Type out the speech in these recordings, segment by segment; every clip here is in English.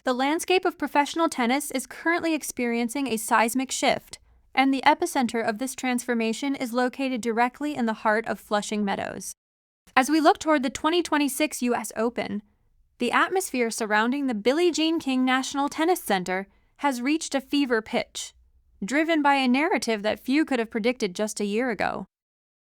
The landscape of professional tennis is currently experiencing a seismic shift, and the epicenter of this transformation is located directly in the heart of Flushing Meadows. As we look toward the 2026 U.S. Open, the atmosphere surrounding the Billie Jean King National Tennis Center has reached a fever pitch, driven by a narrative that few could have predicted just a year ago.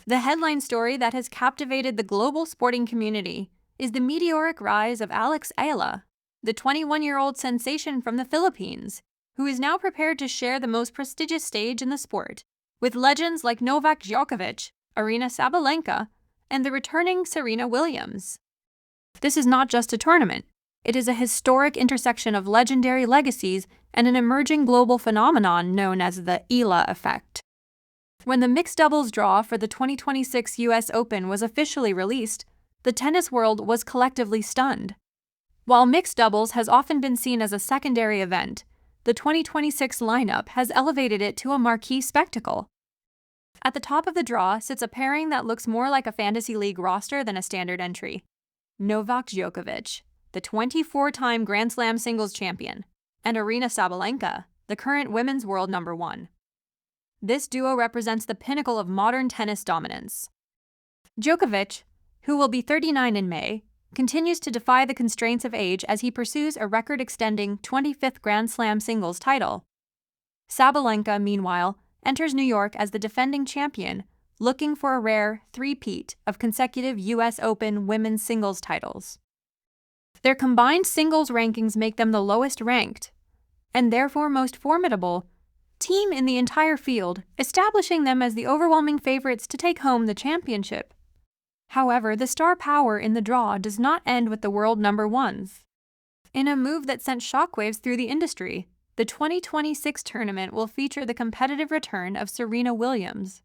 The headline story that has captivated the global sporting community is the meteoric rise of Alex Eala, the 21-year-old sensation from the Philippines, who is now prepared to share the most prestigious stage in the sport, with legends like Novak Djokovic, Aryna Sabalenka, and the returning Serena Williams. This is not just a tournament. It is a historic intersection of legendary legacies and an emerging global phenomenon known as the Eala effect. When the mixed doubles draw for the 2026 U.S. Open was officially released, the tennis world was collectively stunned. While mixed doubles has often been seen as a secondary event, the 2026 lineup has elevated it to a marquee spectacle. At the top of the draw sits a pairing that looks more like a fantasy league roster than a standard entry. Novak Djokovic, the 24-time Grand Slam singles champion, and Aryna Sabalenka, the current women's world number 1. This duo represents the pinnacle of modern tennis dominance. Djokovic, who will be 39 in May, continues to defy the constraints of age as he pursues a record-extending 25th Grand Slam singles title. Sabalenka, meanwhile, enters New York as the defending champion, looking for a rare three-peat of consecutive U.S. Open women's singles titles. Their combined singles rankings make them the lowest ranked, and therefore most formidable, team in the entire field, establishing them as the overwhelming favorites to take home the championship. However, the star power in the draw does not end with the world number ones. In a move that sent shockwaves through the industry, the 2026 tournament will feature the competitive return of Serena Williams.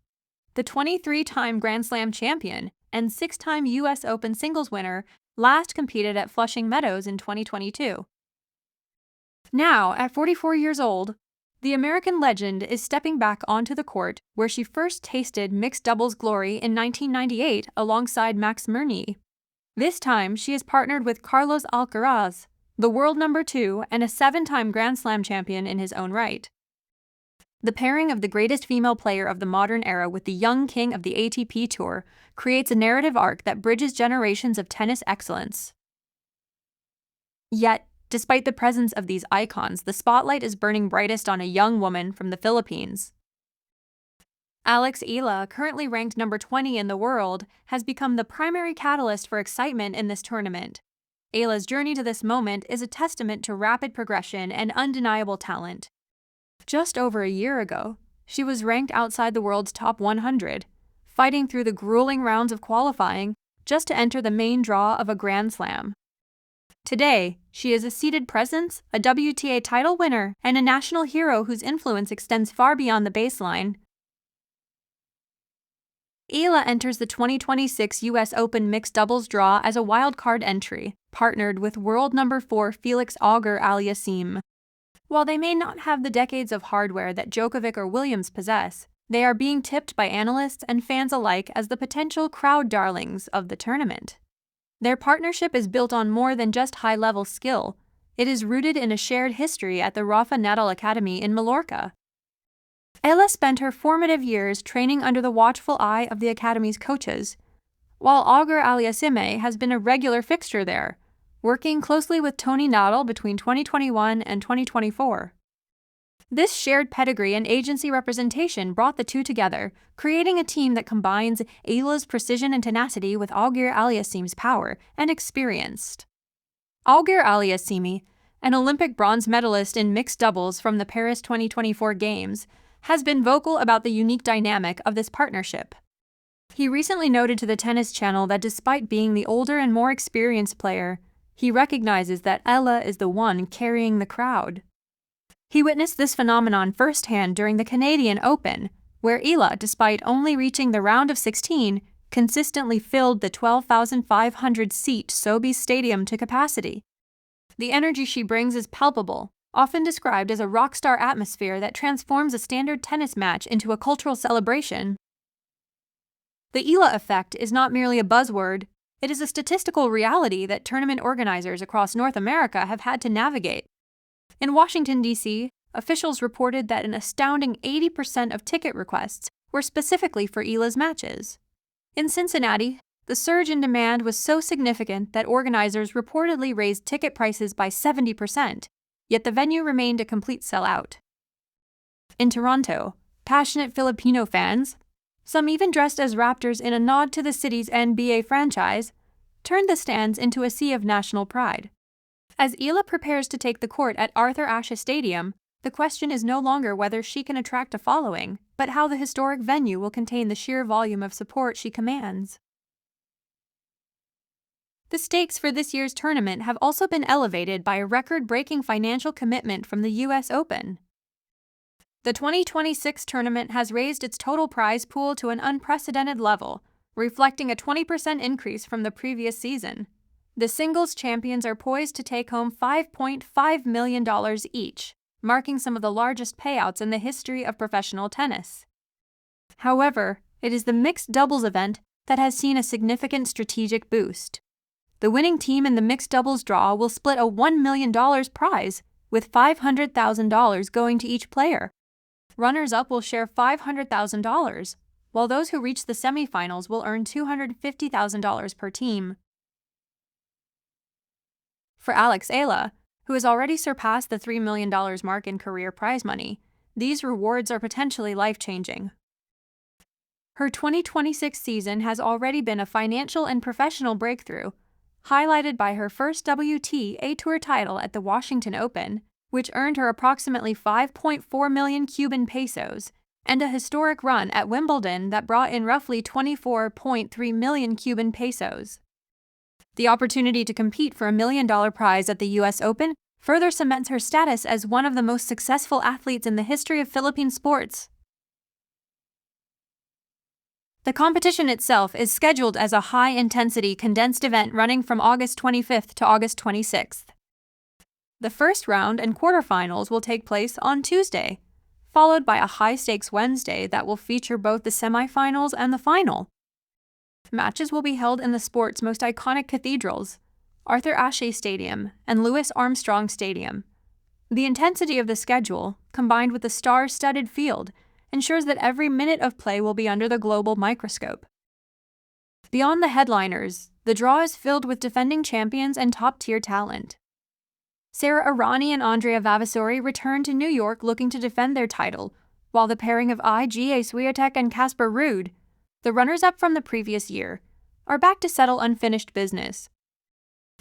The 23-time Grand Slam champion and 6-time U.S. Open singles winner last competed at Flushing Meadows in 2022. Now, at 44 years old, the American legend is stepping back onto the court where she first tasted mixed doubles glory in 1998 alongside Max Mirny. This time, she is partnered with Carlos Alcaraz, the world number 2 and a 7-time Grand Slam champion in his own right. The pairing of the greatest female player of the modern era with the young king of the ATP Tour creates a narrative arc that bridges generations of tennis excellence. Yet, despite the presence of these icons, the spotlight is burning brightest on a young woman from the Philippines. Alex Eala, currently ranked number 20 in the world, has become the primary catalyst for excitement in this tournament. Eala's journey to this moment is a testament to rapid progression and undeniable talent. Just over a year ago, she was ranked outside the world's top 100, fighting through the grueling rounds of qualifying just to enter the main draw of a Grand Slam. Today, she is a seated presence, a WTA title winner, and a national hero whose influence extends far beyond the baseline. Eala enters the 2026 U.S. Open mixed doubles draw as a wildcard entry, partnered with world number 4 Felix Auger Aliassime. While they may not have the decades of hardware that Djokovic or Williams possess, they are being tipped by analysts and fans alike as the potential crowd darlings of the tournament. Their partnership is built on more than just high-level skill. It is rooted in a shared history at the Rafa Nadal Academy in Mallorca. Eala spent her formative years training under the watchful eye of the academy's coaches, while Auger Aliassime has been a regular fixture there, working closely with Tony Nadal between 2021 and 2024. This shared pedigree and agency representation brought the two together, creating a team that combines Eala's precision and tenacity with Auger Aliassime's power and experience. Auger Aliassime, an Olympic bronze medalist in mixed doubles from the Paris 2024 Games, has been vocal about the unique dynamic of this partnership. He recently noted to the Tennis Channel that despite being the older and more experienced player, he recognizes that Eala is the one carrying the crowd. He witnessed this phenomenon firsthand during the Canadian Open, where Eala, despite only reaching the round of 16, consistently filled the 12,500-seat Sobeys Stadium to capacity. The energy she brings is palpable, often described as a rock star atmosphere that transforms a standard tennis match into a cultural celebration. The Eala effect is not merely a buzzword, it is a statistical reality that tournament organizers across North America have had to navigate, In Washington, D.C., officials reported that an astounding 80% of ticket requests were specifically for Eala's matches. In Cincinnati, the surge in demand was so significant that organizers reportedly raised ticket prices by 70%, yet the venue remained a complete sellout. In Toronto, passionate Filipino fans, some even dressed as Raptors in a nod to the city's NBA franchise, turned the stands into a sea of national pride. As Eala prepares to take the court at Arthur Ashe Stadium, the question is no longer whether she can attract a following, but how the historic venue will contain the sheer volume of support she commands. The stakes for this year's tournament have also been elevated by a record-breaking financial commitment from the U.S. Open. The 2026 tournament has raised its total prize pool to an unprecedented level, reflecting a 20% increase from the previous season. The singles champions are poised to take home $5.5 million each, marking some of the largest payouts in the history of professional tennis. However, it is the mixed doubles event that has seen a significant strategic boost. The winning team in the mixed doubles draw will split a $1 million prize, with $500,000 going to each player. Runners-up will share $500,000, while those who reach the semifinals will earn $250,000 per team. For Alex Eala, who has already surpassed the $3 million mark in career prize money, these rewards are potentially life-changing. Her 2026 season has already been a financial and professional breakthrough, highlighted by her first WTA Tour title at the Washington Open, which earned her approximately 5.4 million Cuban pesos, and a historic run at Wimbledon that brought in roughly 24.3 million Cuban pesos. The opportunity to compete for $1 million prize at the U.S. Open further cements her status as one of the most successful athletes in the history of Philippine sports. The competition itself is scheduled as a high-intensity condensed event running from August 25th to August 26th. The first round and quarterfinals will take place on Tuesday, followed by a high-stakes Wednesday that will feature both the semifinals and the final. Matches will be held in the sport's most iconic cathedrals, Arthur Ashe Stadium and Louis Armstrong Stadium. The intensity of the schedule, combined with the star-studded field, ensures that every minute of play will be under the global microscope. Beyond the headliners, the draw is filled with defending champions and top-tier talent. Sara Errani and Andrea Vavasori return to New York looking to defend their title, while the pairing of Iga Swiatek and Casper Ruud, the runners-up from the previous year, are back to settle unfinished business.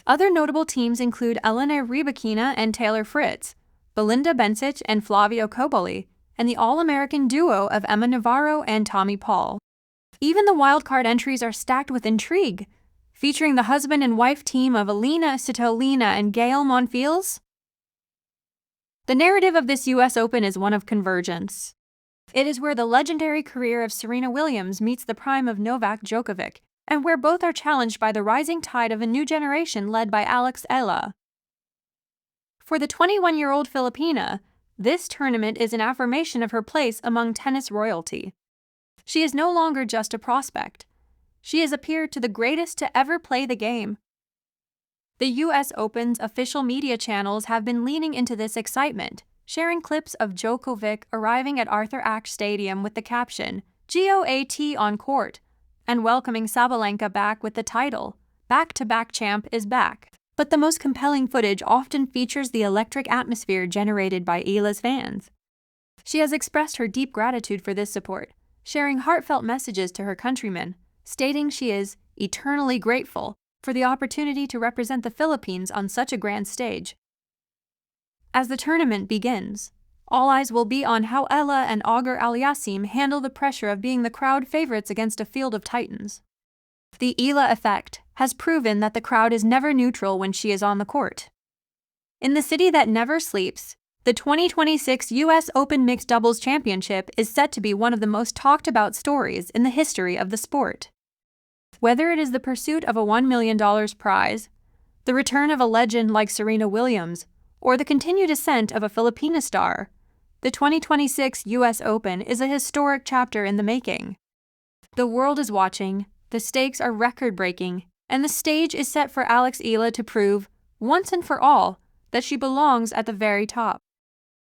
Other notable teams include Elena Rybakina and Taylor Fritz, Belinda Bencic and Flavio Cobolli, and the All-American duo of Emma Navarro and Tommy Paul. Even the wildcard entries are stacked with intrigue, featuring the husband and wife team of Alina Svitolina and Gael Monfils. The narrative of this U.S. Open is one of convergence. It is where the legendary career of Serena Williams meets the prime of Novak Djokovic, and where both are challenged by the rising tide of a new generation led by Alex Eala. For the 21-year-old Filipina, this tournament is an affirmation of her place among tennis royalty. She is no longer just a prospect. She has appeared to the greatest to ever play the game. The U.S. Open's official media channels have been leaning into this excitement, sharing clips of Djokovic arriving at Arthur Ashe Stadium with the caption, "GOAT on court," and welcoming Sabalenka back with the title, "Back-to-back champ is back." But the most compelling footage often features the electric atmosphere generated by Eala's fans. She has expressed her deep gratitude for this support, sharing heartfelt messages to her countrymen, stating she is eternally grateful for the opportunity to represent the Philippines on such a grand stage. As the tournament begins, all eyes will be on how Eala and Auger Aliassime handle the pressure of being the crowd favorites against a field of titans. The Eala effect has proven that the crowd is never neutral when she is on the court. In the city that never sleeps, the 2026 U.S. Open Mixed Doubles Championship is set to be one of the most talked about stories in the history of the sport. Whether it is the pursuit of a $1 million prize, the return of a legend like Serena Williams, or the continued ascent of a Filipina star, the 2026 U.S. Open is a historic chapter in the making. The world is watching, the stakes are record-breaking, and the stage is set for Alex Eala to prove, once and for all, that she belongs at the very top.